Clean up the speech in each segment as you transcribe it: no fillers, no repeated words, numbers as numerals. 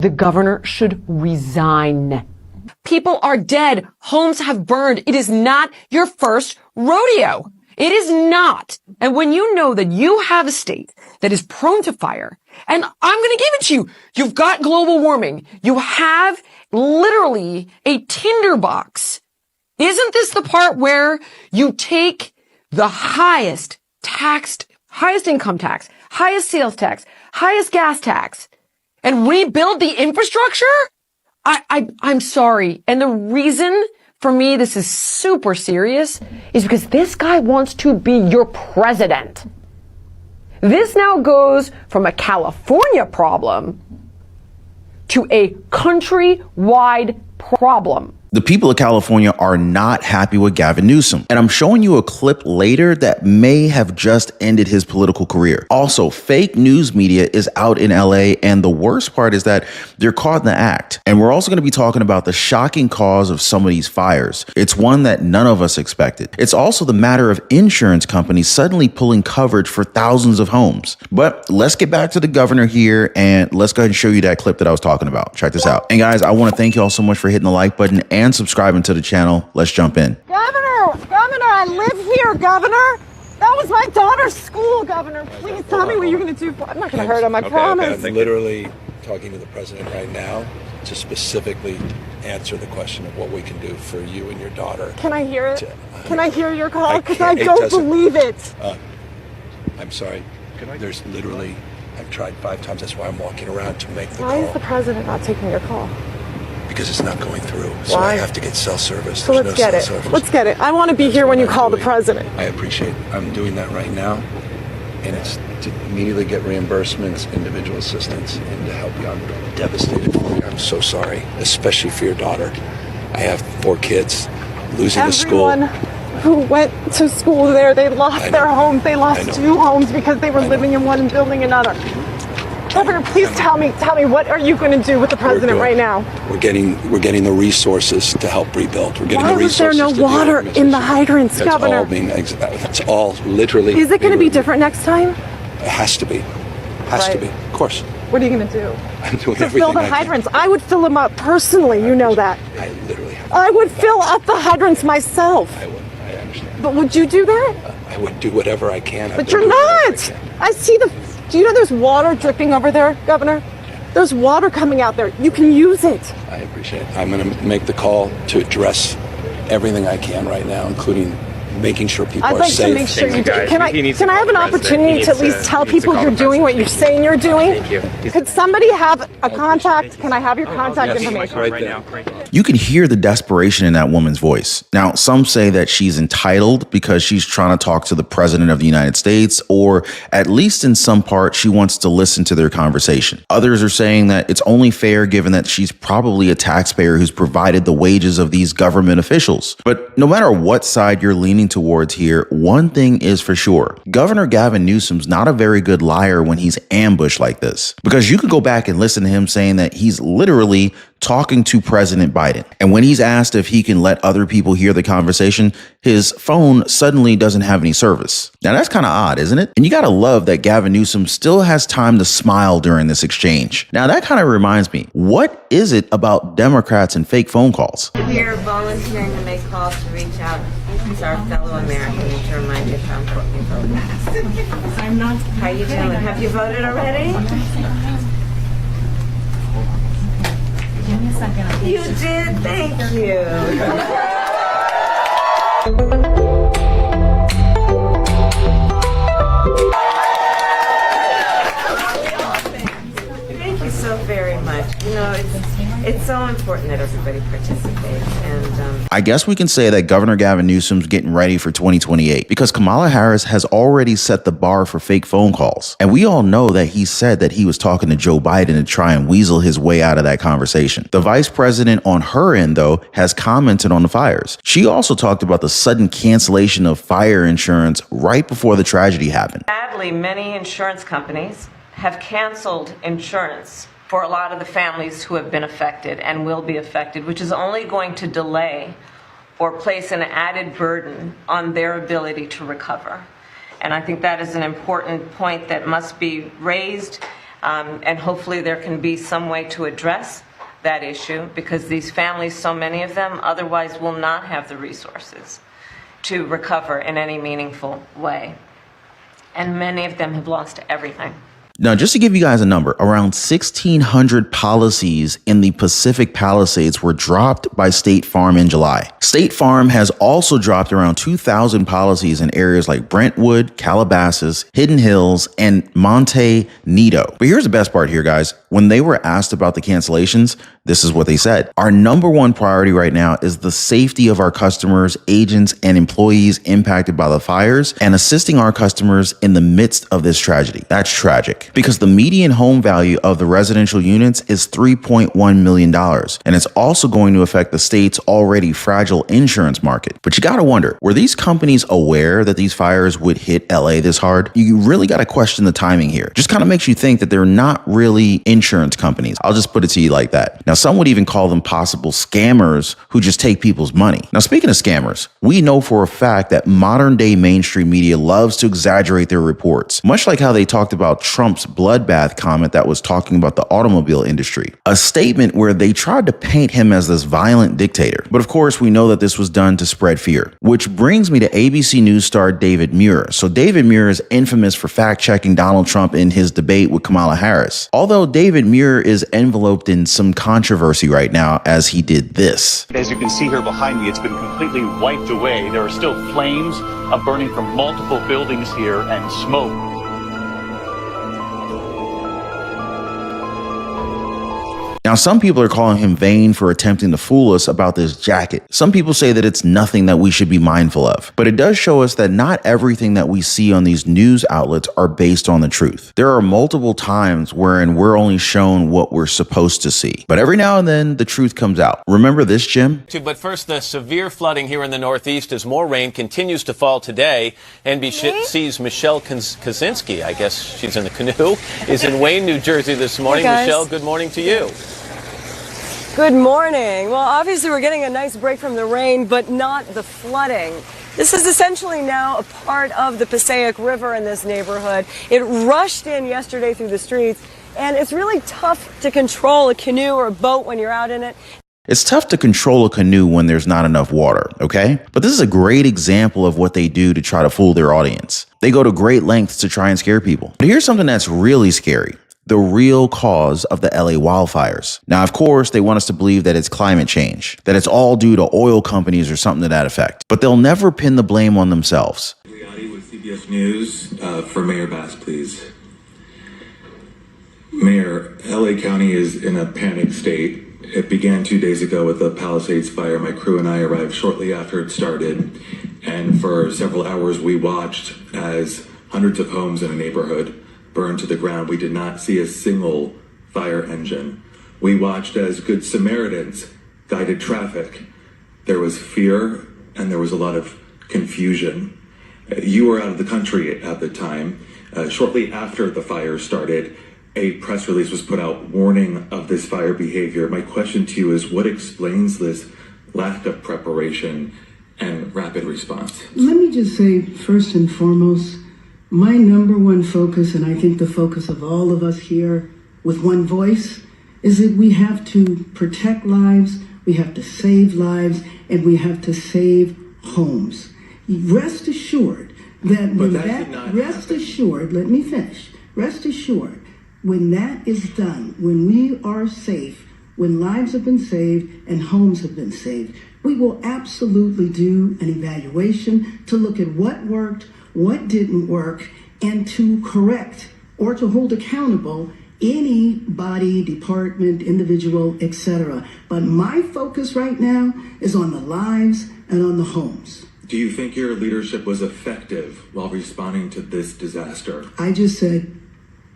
The governor should resign. People are dead. Homes have burned. It is not your first rodeo. It is not. And when you know that you have a state that is prone to fire, and I'm going to give it to you, you've got global warming. You have literally a tinderbox. Isn't this the part where you take the highest income tax, highest sales tax, highest gas tax, and rebuild the infrastructure? I'm sorry. And the reason for me this is super serious is because this guy wants to be your president. This now goes from a California problem to a countrywide problem. The people of California are not happy with Gavin Newsom, and I'm showing you a clip later that may have just ended his political career. Also, fake news media is out in LA, and the worst part is that they're caught in the act. And we're also going to be talking about the shocking cause of some of these fires. It's one that none of us expected. It's also the matter of insurance companies suddenly pulling coverage for thousands of homes. But let's get back to the governor here, and let's go ahead and show you that clip that I was talking about. Check this out. And guys, I want to thank you all so much for hitting the like button and subscribing to the channel. Let's jump in. Governor, I live here, Governor. That was my daughter's school, Governor. Please tell me what you're going to do. I'm not going to hurt him, I promise. I'm literally talking to the president right now to specifically answer the question of what we can do for you and your daughter. Can I hear it? Can I hear your call? Because I don't believe it. I'm sorry. There's literally, I've tried 5 times. That's why I'm walking around to make the call. Why is the president not taking your call? Because it's not going through. So Why? I have to get cell service. So let's get it. Let's get it. I want to be here when you call the president. I appreciate it. I'm doing that right now. And it's to immediately get reimbursements, individual assistance, and to help you. I'm devastated for you. I'm so sorry, especially for your daughter. I have 4 kids losing the school. Everyone who went to school there, they lost their homes. They lost 2 homes because they were living in one and building another. Governor, please tell me, what are you going to do with the president right now? We're getting the resources to help rebuild. We're getting Why the resources. was there no water in the hydrants, Governor? That's all literally. Is it going to be different next time? It has to be. Has to be. Of course. What are you going to do? I'm doing to everything fill the hydrants. I would fill them up personally. You know that. I literally have. I would fill up the hydrants myself. I would. I understand. But would you do that? I would do whatever I can. But you're not. I see the. Do you know there's water dripping over there, Governor? There's water coming out there. You can use it. I appreciate it. I'm going to make the call to address everything I can right now, incling making sure people are safe. I'd like to make sure you do. Can I have an opportunity to at least tell people you're doing what you're saying you're doing? Thank you. Could somebody have a contact? Can I have your contact information? Right now. You can hear the desperation in that woman's voice. Now, some say that she's entitled because she's trying to talk to the president of the United States, or at least in some part, she wants to listen to their conversation. Others are saying that it's only fair given that she's probably a taxpayer who's provided the wages of these government officials. But no matter what side you're leaning towards here, one thing is for sure. Governor Gavin Newsom's not a very good liar when he's ambushed like this, because you could go back and listen to him saying that he's literally talking to President Biden. And when he's asked if he can let other people hear the conversation, his phone suddenly doesn't have any service. Now that's kind of odd, isn't it? And you gotta love that Gavin Newsom still has time to smile during this exchange. Now that kind of reminds me, what is it about Democrats and fake phone calls? We're volunteering to make calls to reach out to our fellow Americans to remind you how important you vote is. I'm not. How you doing? Have you voted already? Give me a second. You did. Thank you. Thank you so very much. You know, it's so important that everybody participates. And I guess we can say that Governor Gavin Newsom's getting ready for 2028 because Kamala Harris has already set the bar for fake phone calls. And we all know that he said that he was talking to Joe Biden to try and weasel his way out of that conversation. The vice president on her end, though, has commented on the fires. She also talked about the sudden cancellation of fire insurance right before the tragedy happened. Sadly, many insurance companies have canceled insurance for a lot of the families who have been affected and will be affected, which is only going to delay or place an added burden on their ability to recover. And I think that is an important point that must be raised And hopefully there can be some way to address that issue, because these families, so many of them, otherwise will not have the resources to recover in any meaningful way. And many of them have lost everything. Now, just to give you guys a number, around 1,600 policies in the Pacific Palisades were dropped by State Farm in July. State Farm has also dropped around 2,000 policies in areas like Brentwood, Calabasas, Hidden Hills, and Monte Nido. But here's the best part here, guys. When they were asked about the cancellations, this is what they said. Our number one priority right now is the safety of our customers, agents, and employees impacted by the fires, and assisting our customers in the midst of this tragedy. That's tragic, because the median home value of the residential units is $3.1 million. And it's also going to affect the state's already fragile insurance market. But you gotta wonder, were these companies aware that these fires would hit LA this hard? You really gotta question the timing here. Just kind of makes you think that they're not really insurance companies. I'll just put it to you like that. Now, some would even call them possible scammers who just take people's money. Now, speaking of scammers, we know for a fact that modern day mainstream media loves to exaggerate their reports, much like how they talked about Trump's bloodbath comment that was talking about the automobile industry, a statement where they tried to paint him as this violent dictator. But of course, we know that this was done to spread fear, which brings me to ABC News star David Muir. So David Muir is infamous for fact-checking Donald Trump in his debate with Kamala Harris. Although David Muir is enveloped in some controversy right now as he did this. As you can see here behind me, it's been completely wiped away. There are still flames burning from multiple buildings here and smoke. Now, some people are calling him vain for attempting to fool us about this jacket. Some people say that it's nothing that we should be mindful of. But it does show us that not everything that we see on these news outlets are based on the truth. There are multiple times wherein we're only shown what we're supposed to see. But every now and then, the truth comes out. Remember this, Jim? But first, the severe flooding here in the Northeast as more rain continues to fall today. NBC's Michelle Kaczynski, I guess she's in the canoe, is in Wayne, New Jersey this morning. Hey, Michelle, good morning to you. Good morning. Well, obviously we're getting a nice break from the rain, but not the flooding. This is essentially now a part of the Passaic River in this neighborhood. It rushed in yesterday through the streets, and it's really tough to control a canoe or a boat when you're out in it. It's tough to control a canoe when there's not enough water, okay? But this is a great example of what they do to try to fool their audience. They go to great lengths to try and scare people. But here's something that's really scary. The real cause of the LA wildfires. Now, of course, they want us to believe that it's climate change, that it's all due to oil companies or something to that effect. But they'll never pin the blame on themselves. With CBS News, for Mayor Bass, please. Mayor, LA County is in a panic state. It began 2 days ago with the Palisades fire. My crew and I arrived shortly after it started. And for several hours, we watched as hundreds of homes in a neighborhood burned to the ground. We did not see a single fire engine. We watched as Good Samaritans guided traffic. There was fear and there was a lot of confusion. You were out of the country at the time. Shortly after the fire started, a press release was put out warning of this fire behavior. My question to you is, what explains this lack of preparation and rapid response? Let me just say, first and foremost, my number one focus, and I think the focus of all of us here with one voice, is that we have to protect lives, we have to save lives, and we have to save homes. Rest assured that when rest assured, let me finish. Rest assured, when that is done, when we are safe, when lives have been saved and homes have been saved, we will absolutely do an evaluation to look at what worked, what didn't work, and to correct or to hold accountable any body, department, individual, etc. But my focus right now is on the lives and on the homes. Do you think your leadership was effective while responding to this disaster? I just said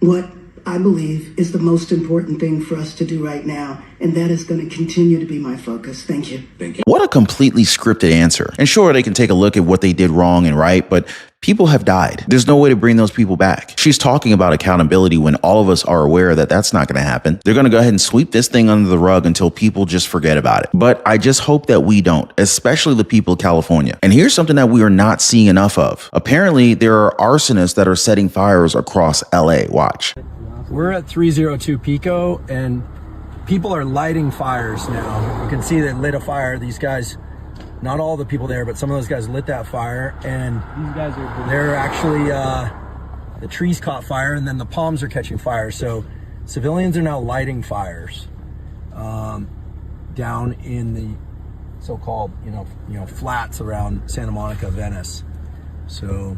what I believe is the most important thing for us to do right now, and that is going to continue to be my focus. Thank you. Thank you. What a completely scripted answer. And sure, they can take a look at what they did wrong and right, but people have died. There's no way to bring those people back. She's talking about accountability when all of us are aware that that's not going to happen. They're going to go ahead and sweep this thing under the rug until people just forget about it. But I just hope that we don't, especially the people of California. And here's something that we are not seeing enough of. Apparently, there are arsonists that are setting fires across LA. Watch. We're at 302 Pico, and people are lighting fires now. You can see they lit a fire. These guys, not all the people there, but some of those guys lit that fire, and they're actually, the trees caught fire, and then the palms are catching fire. So civilians are now lighting fires down in the so-called, flats around Santa Monica, Venice. So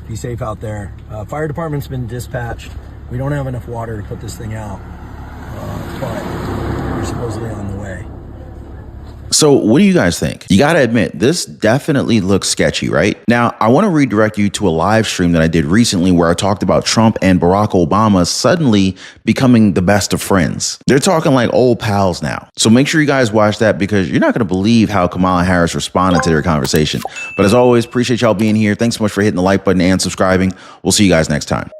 be safe out there. Fire department's been dispatched. We don't have enough water to put this thing out, but we're supposedly on the way. So what do you guys think? You got to admit, this definitely looks sketchy, right? Now, I want to redirect you to a live stream that I did recently where I talked about Trump and Barack Obama suddenly becoming the best of friends. They're talking like old pals now. So make sure you guys watch that because you're not going to believe how Kamala Harris responded to their conversation. But as always, appreciate y'all being here. Thanks so much for hitting the like button and subscribing. We'll see you guys next time.